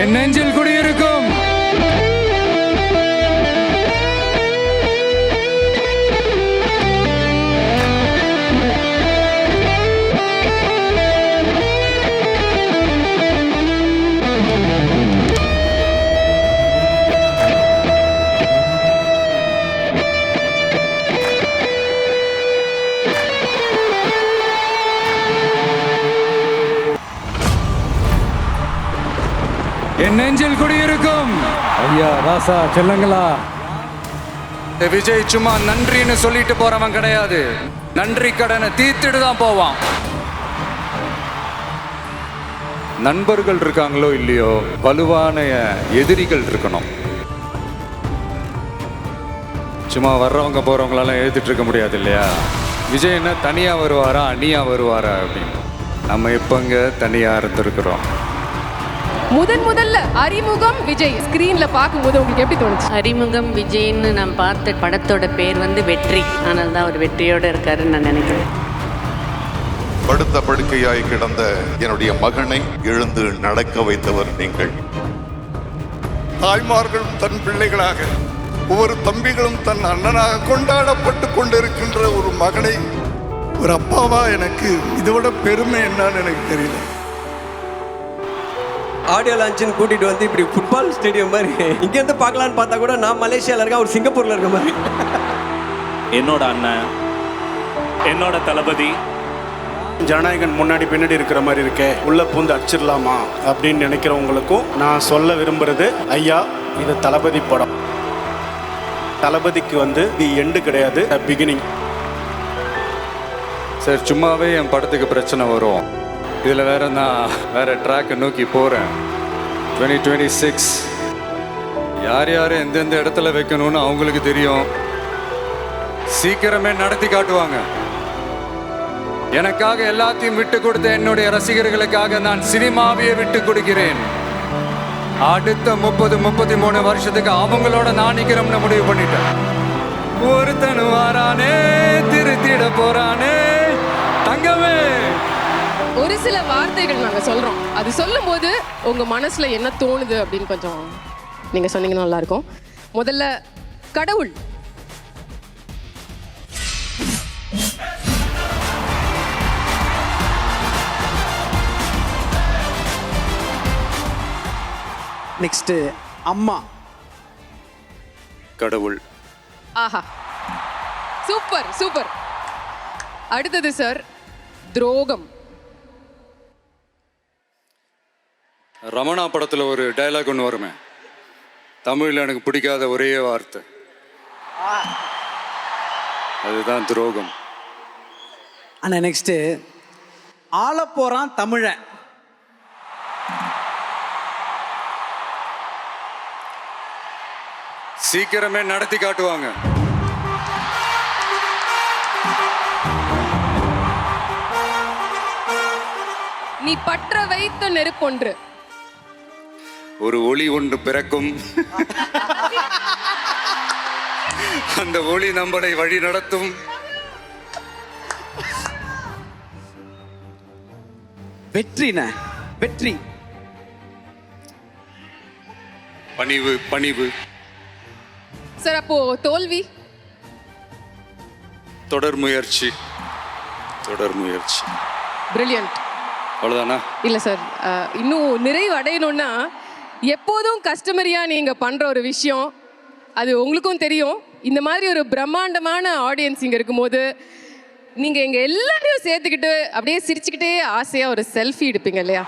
என் நெஞ்சில் குடியிருக்கும் என் நெஞ்சில் குடியிருக்கும் ஐயா ராசா செல்லங்களா. விஜய் சும்மா நன்றின்னு சொல்லிட்டு போறவன் கிடையாது, நன்றி கடனை தீர்த்துட்டு தான் போவான். நண்பர்கள் இருக்காங்களோ இல்லையோ, வலுவான எதிரிகள் இருக்கணும். சும்மா வர்றவங்க போறவங்களெல்லாம் எழுதிட்டு இருக்க முடியாது இல்லையா? விஜய் என்ன தனியா வருவாரா அணியா வருவாரா அப்படின்னு. நம்ம எப்பங்க தனியா இருந்திருக்கிறோம். முதல்ல அறிமுகம் விஜய் ஸ்கிரீன்ல பார்க்கும்போது உங்களுக்கு எப்படி தோணுச்சு? அறிமுகம் விஜய்ன்னு நான் பார்த்த படத்தோட பேர் வந்து வெற்றி. ஆனால் தான் அவர் வெற்றியோடு இருக்காருன்னு நான் நினைக்கிறேன். படுத்த படுக்கையாய் கிடந்த என்னுடைய மகனை எழுந்து நடக்க வைத்தவர் நீங்கள். தாய்மார்களும் தன் பிள்ளைகளாக, ஒவ்வொரு தம்பிகளும் தன் அண்ணனாக கொண்டாடப்பட்டு கொண்டிருக்கின்ற ஒரு மகனை ஒரு அப்பாவா எனக்கு இதோட பெருமை என்னன்னு எனக்கு தெரியல. ஆடியோ லான்ச்சுன்னு கூட்டிட்டு வந்து இப்படி ஃபுட்பால் ஸ்டேடியம் மாதிரி இங்கேருந்து பார்க்கலான்னு பார்த்தா கூட நான் மலேசியாவில் இருக்கேன், அவர் சிங்கப்பூரில் இருக்க மாதிரி. என்னோட அண்ணன், என்னோட தளபதி. ஜனநாயகன் முன்னாடி பின்னாடி இருக்கிற மாதிரி இருக்கே, உள்ள பூந்து அடிச்சிடலாமா அப்படின்னு நினைக்கிறவங்களுக்கும் நான் சொல்ல விரும்புறது, ஐயா இது தளபதி படம். தளபதிக்கு வந்து தி எண்டு கிடையாது, பிகினிங். சரி, சும்மாவே என் படத்துக்கு பிரச்சனை வரும். இதில் நான் வேற ட்ராக்கை நோக்கி போகிறேன். 2026 யார் யார் எந்தெந்த இடத்துல வைக்கணும்னு அவங்களுக்கு தெரியும். சீக்கிரமே நடத்தி காட்டுவாங்க. எனக்காக எல்லாத்தையும் விட்டு கொடுத்த என்னுடைய ரசிகர்களுக்காக நான் சினிமாவையே விட்டு கொடுக்கிறேன். அடுத்த 30-33 வருஷத்துக்கு அவங்களோட நான் நிக்கிறோம்னு முடிவு பண்ணிட்டேன். ஒருத்தனு வாரானே திருத்திட போறானே தங்கமே. ஒரு சில வார்த்தைகள் நாங்க சொல்றோம், அது சொல்லும் போது உங்க மனசுல என்ன தோணுது அப்படின்னு கொஞ்சம் நீங்க சொன்னீங்கன்னா நல்லா இருக்கும். முதல்ல கடவுள். நெக்ஸ்ட் அம்மா. கடவுள். ஆஹா, சூப்பர் சூப்பர். அடுத்தது சார் துரோகம். ரமணா படத்துல ஒரு டயலாக் ஒன்று வருமே, தமிழ்ல எனக்கு பிடிக்காத ஒரே வார்த்தை, அதுதான் துரோகம். அண்ணா நெக்ஸ்ட் ஆள போறான் தமிழன். சீக்கிரமே நடத்தி காட்டுவாங்க. நீ பற்ற வைத்த நெருப்பொன்று. ஒரு ஒளி ஒன்று பிறக்கும், அந்த ஒளி நம்மளை வழி நடத்தும். வெற்றின வெற்றி. பணிவு பணிவு. சார் அப்போ தோல்வி. தொடர் முயற்சி தொடர் முயற்சி. பிரில்லியன்ட். அவ்வளோதானா? இல்லை சார், இன்னும் நிறைவு அடையணும்னா எப்போதும் கஸ்டமரியா நீங்க பண்ற ஒரு விஷயம் அது உங்களுக்கும் தெரியும். இந்த மாதிரி ஒரு பிரம்மாண்டமான ஆடியன்ஸ் இங்க இருக்கும்போது நீங்க எங்க எல்லாரையும் சேர்த்துக்கிட்டு அப்படியே சிரிச்சுக்கிட்டே ஆசையா ஒரு செல்ஃபி எடுப்பீங்க இல்லையா?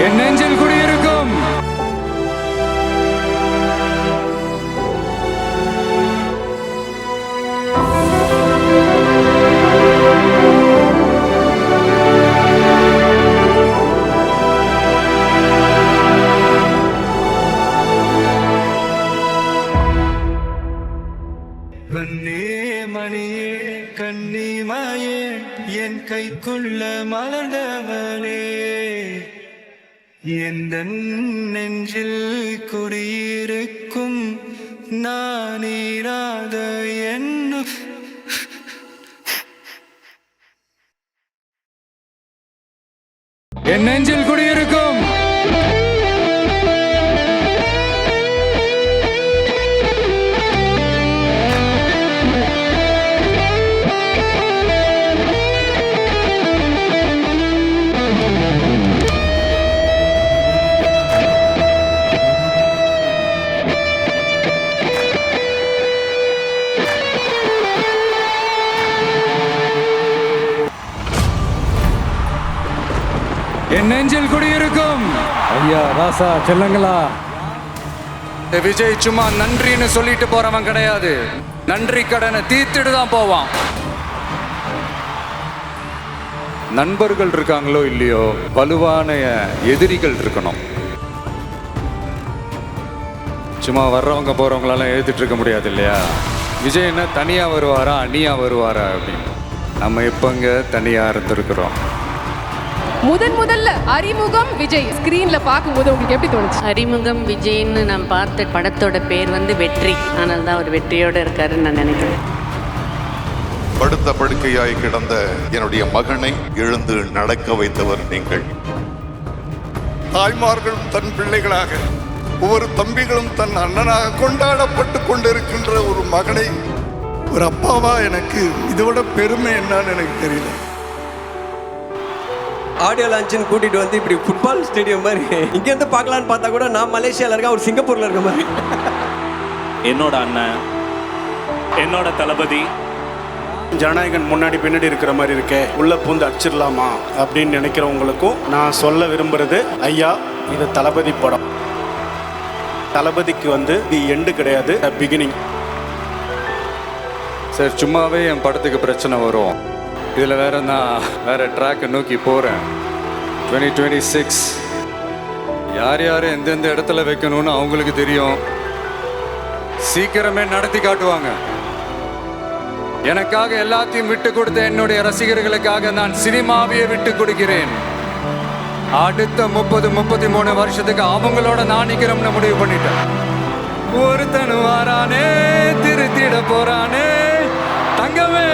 என் நெஞ்சில் குடியிருக்கும் மணியே கன்னிமாயே என் கைக்குள்ள மலர்ந்தவளே, எந்த நெஞ்சில் குடியிருக்கும் நானீராத என்ன என் நெஞ்சில் குடியிருக்கும் என் நெஞ்சில் குடியிருக்கும் ஐயா ராசா செல்லங்களா. விஜய் சும்மா நன்றின்னு சொல்லிட்டு போறவன் கிடையாது. நன்றி கடனை தீர்த்துட்டு தான் போவான். நண்பர்கள் இருக்காங்களோ இல்லையோ, வலுவான எதிரிகள் இருக்கணும். சும்மா வர்றவங்க போறவங்களெல்லாம் எழுதிட்டு இருக்க முடியாது இல்லையா? விஜய் என்ன தனியா வருவாரா அணியா வருவாரா அப்படின்னு. நம்ம எப்பங்க தனியா இருந்திருக்கிறோம். முதல்ல அறிமுகம் விஜய் ஸ்கிரீன்ல பார்க்கும்போது உங்களுக்கு எப்படி தோணுச்சு? அறிமுகம் விஜய்ன்னு நான் பார்த்த படத்தோட பேர் வந்து வெற்றி. ஆனால் தான் அவர் வெற்றியோடு இருக்காருன்னு நான் நினைக்கிறேன். படுத்த படுக்கையாய் கிடந்த என்னுடைய மகனை எழுந்து நடக்க வைத்தவர் நீங்கள். தாய்மார்களும் தன் பிள்ளைகளாக, ஒவ்வொரு தம்பிகளும் தன் அண்ணனாக கொண்டாடப்பட்டு கொண்டிருக்கின்ற ஒரு மகனை ஒரு அப்பாவா எனக்கு இதோட பெருமை என்னன்னு எனக்கு தெரியல. ஆடியோ லான்ச்சுன்னு கூட்டிட்டு வந்து இப்படி ஃபுட்பால் ஸ்டேடியம் மாதிரி இங்கேருந்து பார்க்கலான்னு பார்த்தா கூட நான் மலேசியாவில் இருக்கேன், அவர் சிங்கப்பூரில் இருக்க மாதிரி. என்னோட அண்ணன், என்னோட தளபதி. ஜனநாயகன் முன்னாடி பின்னாடி இருக்கிற மாதிரி இருக்கே, உள்ள பூந்து அடிச்சிடலாமா அப்படின்னு நினைக்கிறவங்களுக்கும் நான் சொல்ல விரும்புறது, ஐயா இது தளபதி படம். தளபதிக்கு வந்து இது எண்டு கிடையாது, பிகினிங். சரி, சும்மாவே என் படத்துக்கு பிரச்சனை வரும். இதில் நான் வேற ட்ராக்கை நோக்கி போகிறேன். 2026 யார் யார் எந்தெந்த இடத்துல வைக்கணும்னு அவங்களுக்கு தெரியும். சீக்கிரமே நடத்தி காட்டுவாங்க. எனக்காக எல்லாத்தையும் விட்டு கொடுத்த என்னுடைய ரசிகர்களுக்காக நான் சினிமாவையே விட்டு கொடுக்கிறேன். அடுத்த 30-33 வருஷத்துக்கு அவங்களோட நான் நிக்கிறோம்னு முடிவு பண்ணிட்டேன். ஒருத்தனு வாரானே திருத்திட போறானே தங்கமே.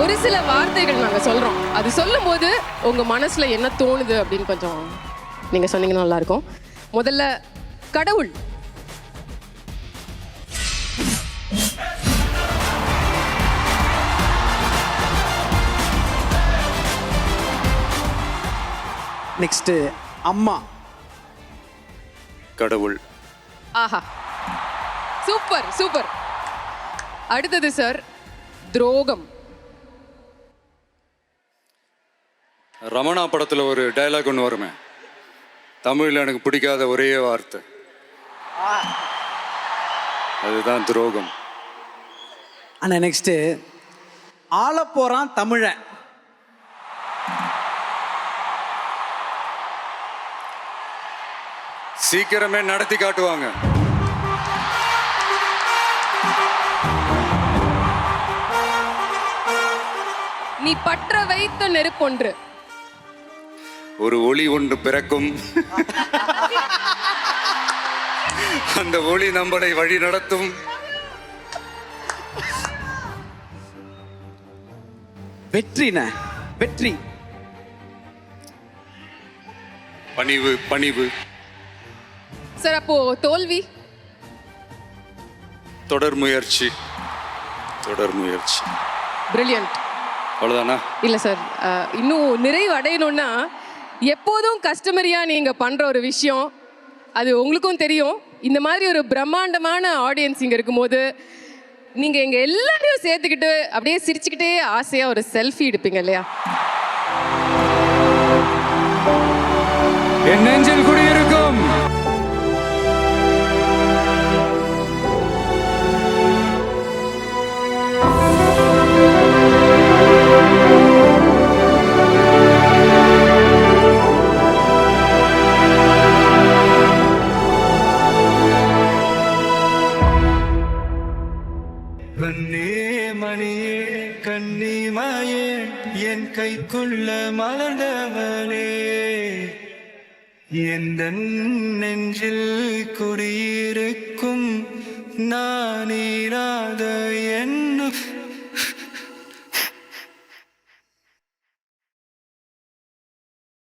ஒரு சில வார்த்தைகள் நாங்க சொல்றோம். அது சொல்லும் போது உங்க மனசுல என்ன தோணுது அப்படின்னு கொஞ்சம் நீங்க சொன்னீங்கன்னா நல்லா இருக்கும். முதல்ல கடவுள். நெக்ஸ்ட் அம்மா. கடவுள். ஆஹா, சூப்பர் சூப்பர். அடுத்தது சார் துரோகம். ரமணா படத்துல ஒரு டயலாக் ஒன்று வருமே, தமிழ்ல எனக்கு பிடிக்காத ஒரே வார்த்தை, அதுதான் துரோகம். அண்ணா நெக்ஸ்ட் ஆள போறான் தமிழன். சீக்கிரமே நடத்தி காட்டுவாங்க. நீ பற்ற வைத்த நெருப்பொன்று. ஒரு ஒளி ஒன்று பிறக்கும், அந்த ஒளி நம்மளை வழி நடத்தும். வெற்றின வெற்றி. பணிவு பணிவு. சார் அப்போ தோல்வி. தொடர் முயற்சி தொடர் முயற்சி. பிரில்லியன்ட். அவ்வளோதானா? இல்லை சார், இன்னும் நிறைவு அடையணும்னா எப்போதும் கஸ்டமரியா நீங்க பண்ற ஒரு விஷயம், அது உங்களுக்கும் தெரியும். இந்த மாதிரி ஒரு பிரம்மாண்டமான ஆடியன்ஸ் இங்க இருக்கும்போது நீங்க எங்க எல்லாரையும் சேர்த்துக்கிட்டு அப்படியே சிரிச்சுக்கிட்டே ஆசையா ஒரு செல்ஃபி எடுப்பீங்க இல்லையா? என் நெஞ்சில் குடியிருக்கும் மணியே கன்னிமாயே என் கைக்குள்ள மலர்ந்தவளே, எந்த நெஞ்சில் குடியிருக்கும் நான் இராத